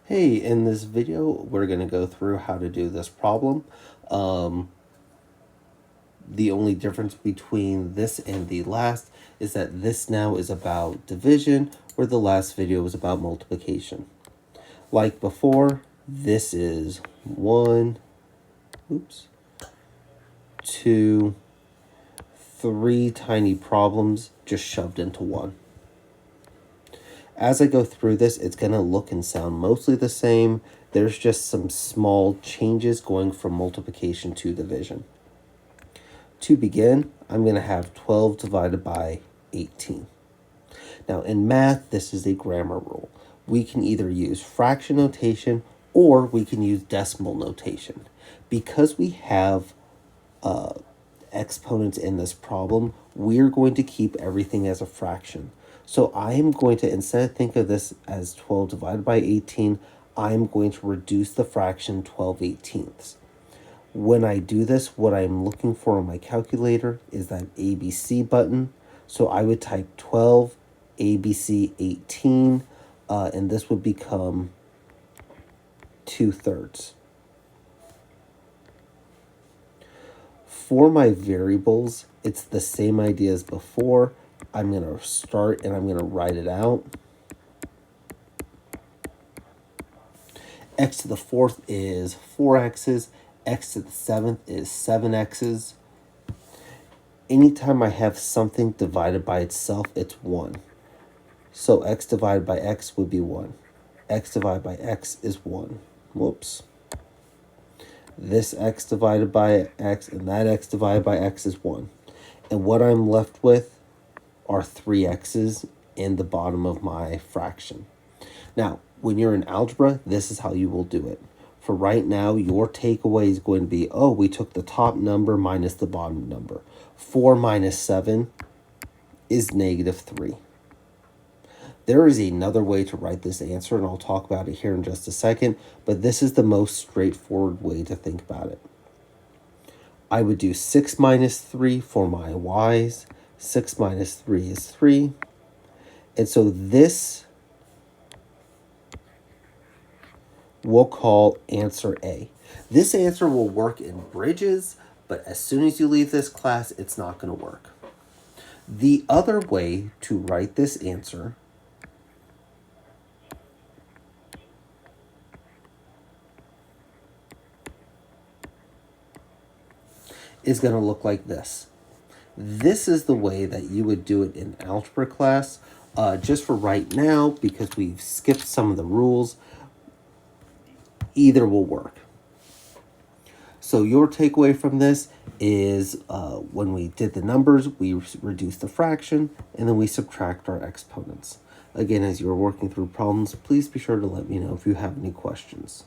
Hey, in this video, we're going to go through how to do this problem. The only difference between this and the last is that this now is about division, where the last video was about multiplication. Like before, this is 1, 2, 3 tiny problems just shoved into one. As I go through this, it's going to look and sound mostly the same. There's just some small changes going from multiplication to division. To begin, I'm going to have 12 divided by 18. Now in math, this is a grammar rule. We can either use fraction notation or we can use decimal notation. Because we have exponents in this problem, we're going to keep everything as a fraction. So I am going to, instead of think of this as 12 divided by 18, I'm going to reduce the fraction 12/18. When I do this, what I'm looking for on my calculator is that ABC button. So I would type 12 ABC 18, and this would become 2/3. For my variables, it's the same idea as before. I'm going to start and I'm going to write it out. X to the 4th is 4x's. X to the 7th is 7x's. Anytime I have something divided by itself, it's 1. So x divided by x would be 1. X divided by x is 1. Whoops. This x divided by x and that x divided by x is 1. And what I'm left with are 3 x's in the bottom of my fraction. Now, when you're in algebra, this is how you will do it. For right now, your takeaway is going to be, oh, we took the top number minus the bottom number. 4 minus 7 is -3. There is another way to write this answer, and I'll talk about it here in just a second, but this is the most straightforward way to think about it. I would do 6 minus 3 for my y's. 6 minus 3 is 3. And so this we'll call answer A. This answer will work in bridges, but as soon as you leave this class, it's not going to work. The other way to write this answer is going to look like this. This is the way that you would do it in algebra class. Just for right now, because we've skipped some of the rules, either will work. So your takeaway from this is when we did the numbers, we reduce the fraction, and then we subtract our exponents. Again, as you're working through problems, please be sure to let me know if you have any questions.